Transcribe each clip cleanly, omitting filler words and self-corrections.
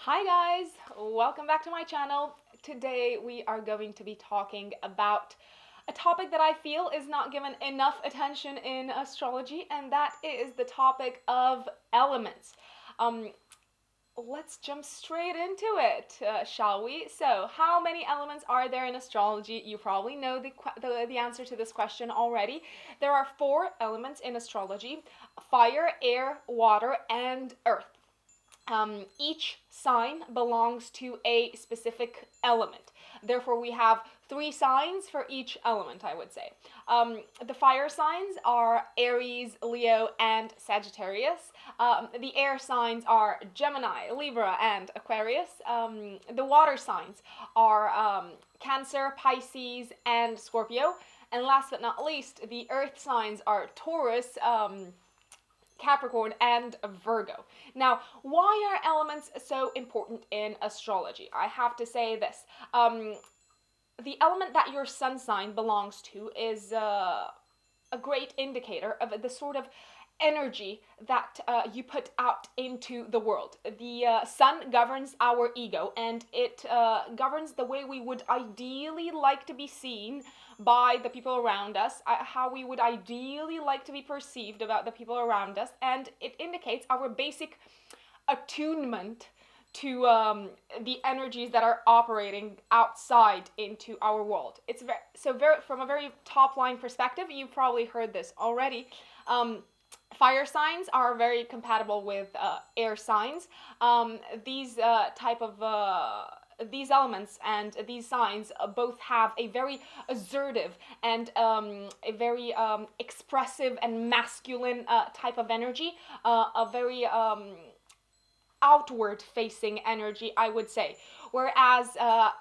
Hi guys, welcome back to my channel. Today we are going to be talking about a topic that I feel is not given enough attention in astrology, and that is the topic of elements. Um, let's jump straight into it, shall we? So, how many elements are there in astrology? You probably know the answer to this question already. There are 4 elements in astrology: fire, air, water, and earth. Each sign belongs to a specific element. Therefore, we have 3 signs for each element, I would say. The fire signs are Aries, Leo, and Sagittarius. The air signs are Gemini, Libra, and Aquarius. The water signs are Cancer, Pisces, and Scorpio. And last but not least, the earth signs are Taurus, Capricorn, and Virgo. Now, why are elements so important in astrology? I have to say this. The element that your sun sign belongs to is a great indicator of the sort of energy that you put out into the world. The sun governs our ego, and it governs the way we would ideally like to be seen by the people around us, how we would ideally like to be perceived about the people around us, and it indicates our basic attunement to the energies that are operating outside into our world. It's very from a very top line perspective. You've probably heard this already. Fire signs are very compatible with air signs. These type of these elements and these signs both have a very assertive and a very expressive and masculine type of energy, a very outward facing energy, I would say. Whereas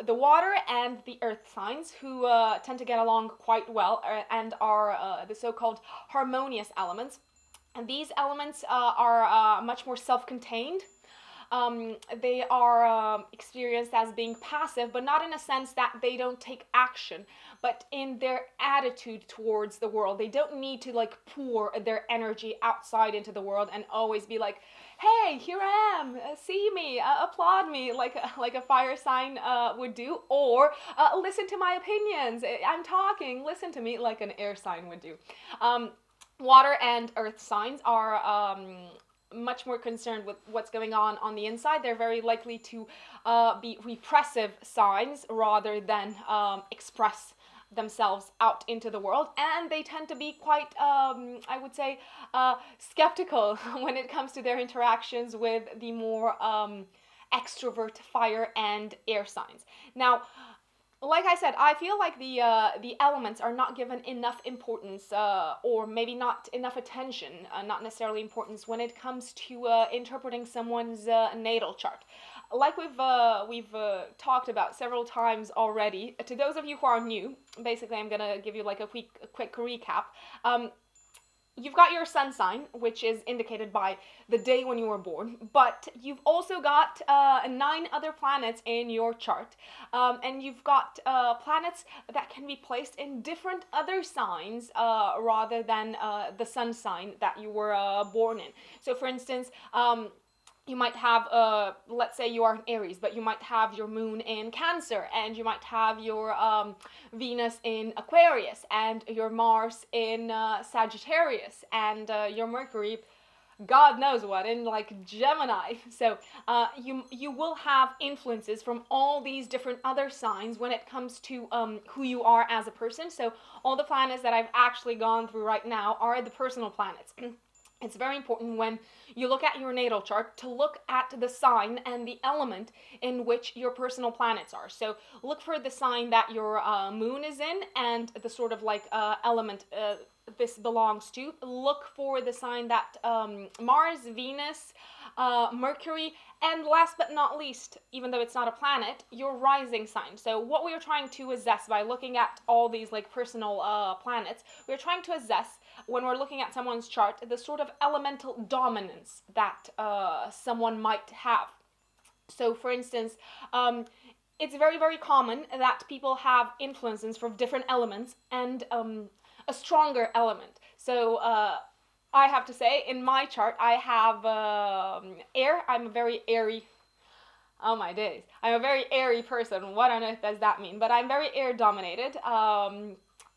the water and the earth signs, who tend to get along quite well and are the so-called harmonious elements, and these elements are much more self-contained. They are experienced as being passive, but not in a sense that they don't take action, but in their attitude towards the world. They don't need to like pour their energy outside into the world and always be like, hey, here I am, see me, applaud me, like a fire sign would do, or listen to my opinions, I'm talking, listen to me, like an air sign would do. Water and earth signs are much more concerned with what's going on the inside. They're very likely to be repressive signs rather than express themselves out into the world, and they tend to be quite, I would say, skeptical when it comes to their interactions with the more extrovert fire and air signs. Now, like I said, I feel like the elements are not given enough importance, or maybe not enough attention, not necessarily importance when it comes to interpreting someone's natal chart. Like we've talked about several times already. To those of you who are new, basically, I'm gonna give you like a quick recap. You've got your sun sign, which is indicated by the day when you were born, but you've also got 9 other planets in your chart, and you've got planets that can be placed in different other signs rather than the sun sign that you were born in. So, for instance, you might have, let's say you are an Aries, but you might have your moon in Cancer, and you might have your Venus in Aquarius, and your Mars in Sagittarius, and your Mercury, God knows what, in like Gemini. So you will have influences from all these different other signs when it comes to who you are as a person. So all the planets that I've actually gone through right now are the personal planets. It's very important when you look at your natal chart to look at the sign and the element in which your personal planets are. So look for the sign that your moon is in and the sort of like element this belongs to. Look for the sign that Mars, Venus, Mercury, and last but not least, even though it's not a planet, your rising sign. So what we are trying to assess by looking at all these like personal planets, we're trying to assess, when we're looking at someone's chart, the sort of elemental dominance that someone might have. So, for instance, it's very, very common that people have influences from different elements and a stronger element. So, I have to say, in my chart, I have air. I'm a very airy Oh my days. I'm a very airy person. What on earth does that mean? But I'm very air dominated.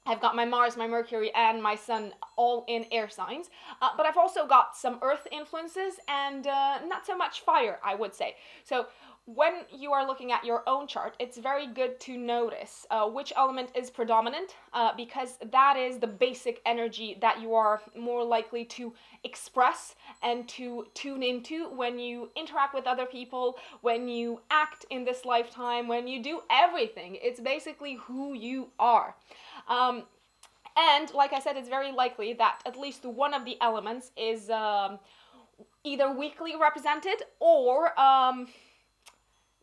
I've got my Mars, my Mercury, and my Sun all in air signs. But I've also got some earth influences and not so much fire, I would say. So when you are looking at your own chart, it's very good to notice which element is predominant because that is the basic energy that you are more likely to express and to tune into when you interact with other people, when you act in this lifetime, when you do everything. It's basically who you are. And like I said, it's very likely that at least one of the elements is either weakly represented or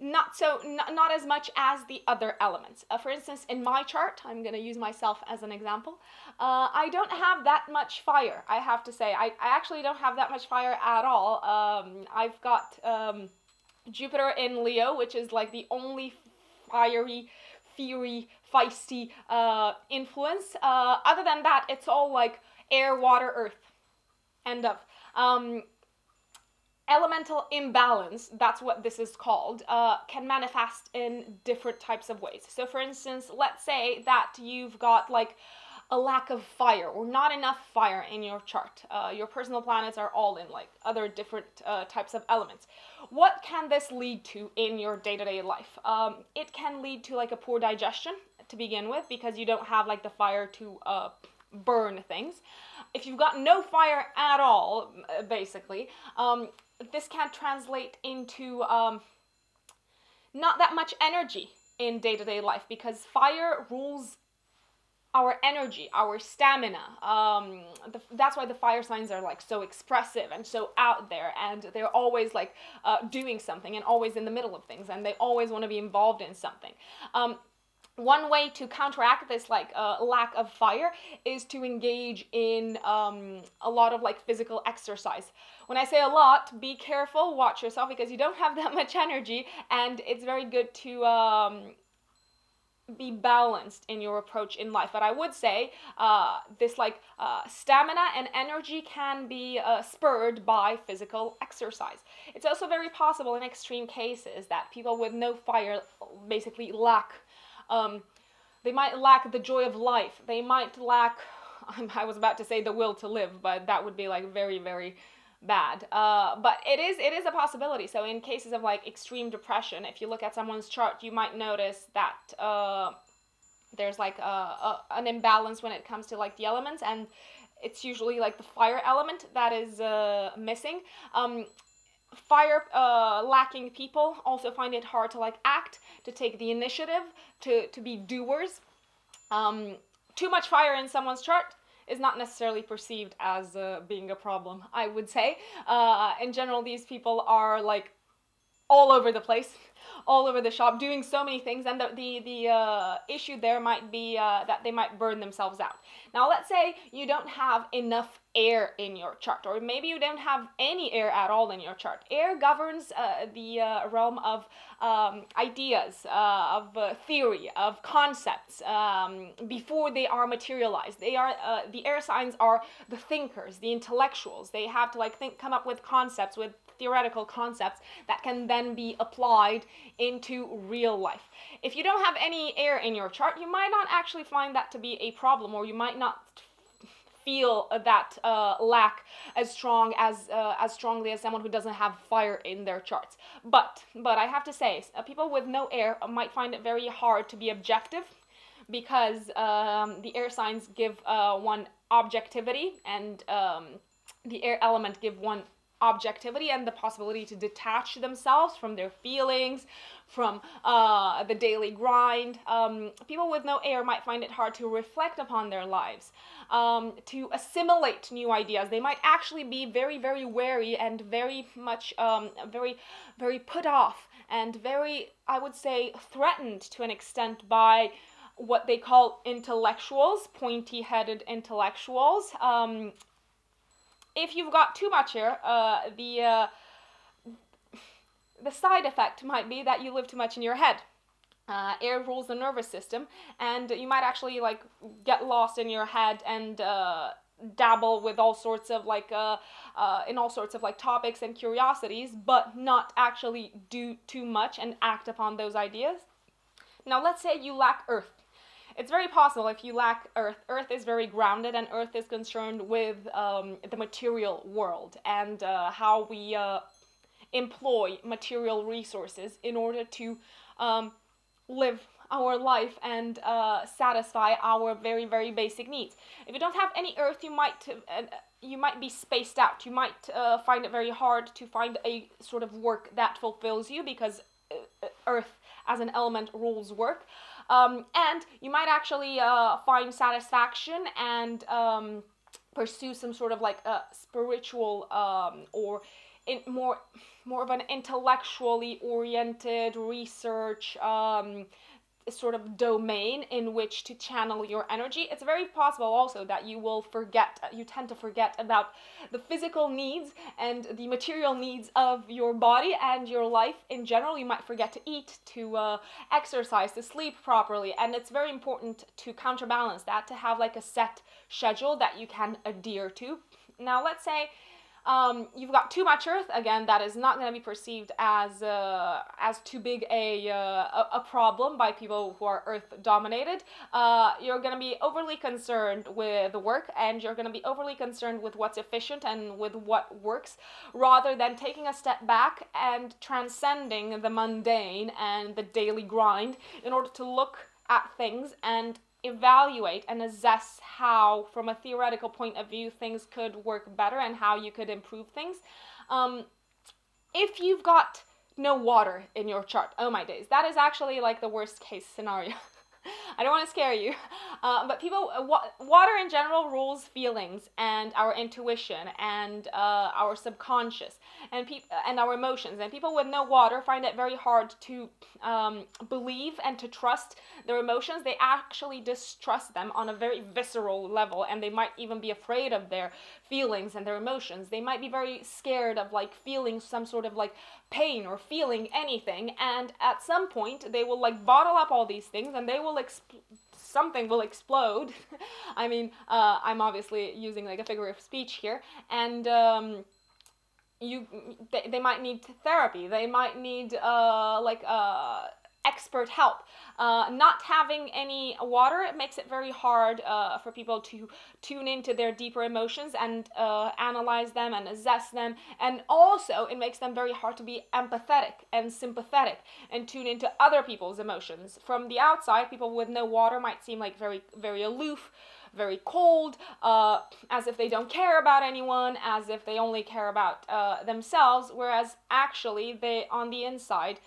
not as much as the other elements. For instance, in my chart, I'm going to use myself as an example. I don't have that much fire, I have to say. I actually don't have that much fire at all. I've got Jupiter in Leo, which is like the only fiery, feisty influence. Other than that, it's all like air, water, earth. End of. Elemental imbalance, that's what this is called, can manifest in different types of ways. So for instance, let's say that you've got like a lack of fire or not enough fire in your chart. Your personal planets are all in like other different types of elements. What can this lead to in your day-to-day life? It can lead to like a poor digestion to begin with because you don't have like the fire to burn things. If you've got no fire at all, basically, this can translate into not that much energy in day-to-day life because fire rules our energy, our stamina. That's why the fire signs are like so expressive and so out there, and they're always like doing something and always in the middle of things, and they always want to be involved in something. One way to counteract this like lack of fire is to engage in a lot of like physical exercise. When I say a lot, be careful, watch yourself because you don't have that much energy, and it's very good to be balanced in your approach in life. But I would say this like stamina and energy can be spurred by physical exercise. It's also very possible in extreme cases that people with no fire basically lack they might lack the joy of life. They might lack, I was about to say the will to live, but that would be like very, very bad. But it is a possibility. So in cases of like extreme depression, if you look at someone's chart, you might notice that there's like an imbalance when it comes to like the elements, and it's usually like the fire element that is missing. Fire lacking people also find it hard to like act, to take the initiative, to be doers. Too much fire in someone's chart is not necessarily perceived as being a problem, I would say. In general, these people are like all over the place, all over the shop, doing so many things, and the issue there might be that they might burn themselves out. Now, let's say you don't have enough air in your chart, or maybe you don't have any air at all in your chart. Air governs the realm of ideas, of theory, of concepts before they are materialized. They are the air signs are the thinkers, the intellectuals. They have to like come up with concepts, with theoretical concepts that can then be applied into real life. If you don't have any air in your chart, you might not actually find that to be a problem, or you might not feel that lack as strongly as someone who doesn't have fire in their charts. But I have to say, people with no air might find it very hard to be objective because the air signs give one objectivity, and the air element give one objectivity and the possibility to detach themselves from their feelings, from the daily grind. People with no air might find it hard to reflect upon their lives, to assimilate new ideas. They might actually be very, very wary and very much, very put off and very, I would say, threatened to an extent by what they call intellectuals, pointy-headed intellectuals. If you've got too much air, the side effect might be that you live too much in your head. Air rules the nervous system, and you might actually like get lost in your head and dabble with all sorts of like in all sorts of like topics and curiosities, but not actually do too much and act upon those ideas. Now let's say you lack earth. It's very possible if you lack earth. Earth is very grounded, and earth is concerned with the material world and how we employ material resources in order to live our life and satisfy our very, very basic needs. If you don't have any earth, you might be spaced out. You might find it very hard to find a sort of work that fulfills you, because earth as an element rules work. And you might actually find satisfaction and pursue some sort of like spiritual or more of an intellectually oriented research sort of domain in which to channel your energy. It's very possible also that you tend to forget about the physical needs and the material needs of your body and your life in general. You might forget to eat, to exercise, to sleep properly, and it's very important to counterbalance that, to have like a set schedule that you can adhere to. Now let's say you've got too much earth. Again, that is not going to be perceived as too big a problem by people who are earth dominated. You're going to be overly concerned with the work, and you're going to be overly concerned with what's efficient and with what works, rather than taking a step back and transcending the mundane and the daily grind in order to look at things and evaluate and assess how, from a theoretical point of view, things could work better and how you could improve things. If you've got no water in your chart, oh my days, that is actually like the worst case scenario. I don't want to scare you, but water in general rules feelings and our intuition and our subconscious and our emotions. And people with no water find it very hard to believe and to trust their emotions. They actually distrust them on a very visceral level, and they might even be afraid of their feelings and their emotions. They might be very scared of like feeling some sort of like pain or feeling anything, and at some point they will like bottle up all these things, and they will something will explode. I mean, I'm obviously using like a figure of speech here, and they might need therapy. They might need expert help. Not having any water, it makes it very hard for people to tune into their deeper emotions and analyze them and assess them. And also, it makes them very hard to be empathetic and sympathetic and tune into other people's emotions. From the outside, people with no water might seem like very, very aloof, very cold, as if they don't care about anyone, as if they only care about themselves, whereas actually they, on the inside,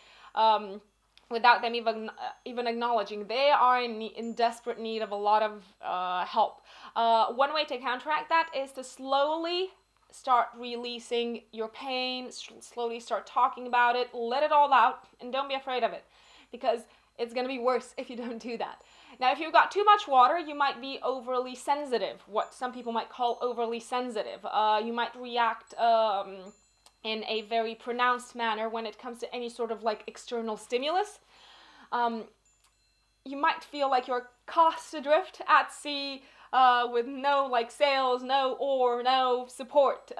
without them even acknowledging, they are in desperate need of a lot of help. One way to counteract that is to slowly start releasing your pain, slowly start talking about it, let it all out, and don't be afraid of it, because it's going to be worse if you don't do that. Now, if you've got too much water, you might be overly sensitive, what some people might call overly sensitive. You might react in a very pronounced manner when it comes to any sort of like external stimulus. You might feel like you're cast adrift at sea with no like sails, no oar, no support,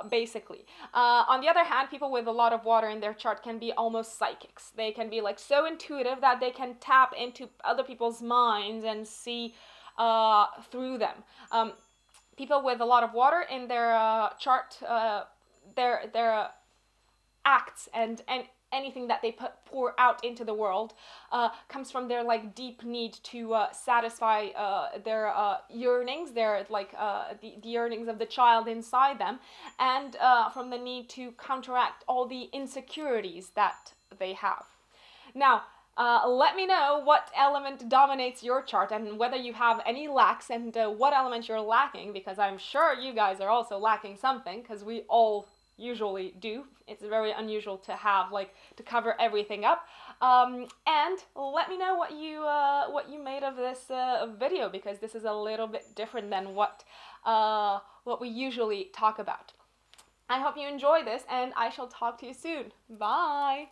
basically. On the other hand, people with a lot of water in their chart can be almost psychics. They can be like so intuitive that they can tap into other people's minds and see through them. People with a lot of water in their chart, their acts and anything that they pour out into the world comes from their like deep need to satisfy their yearnings, their like the yearnings of the child inside them, and from the need to counteract all the insecurities that they have. Now, let me know what element dominates your chart and whether you have any lacks and what element you're lacking, because I'm sure you guys are also lacking something, because we all usually do. It's very unusual to have like to cover everything up. And let me know what you made of this video, because this is a little bit different than what we usually talk about. I hope you enjoy this, and I shall talk to you soon. Bye!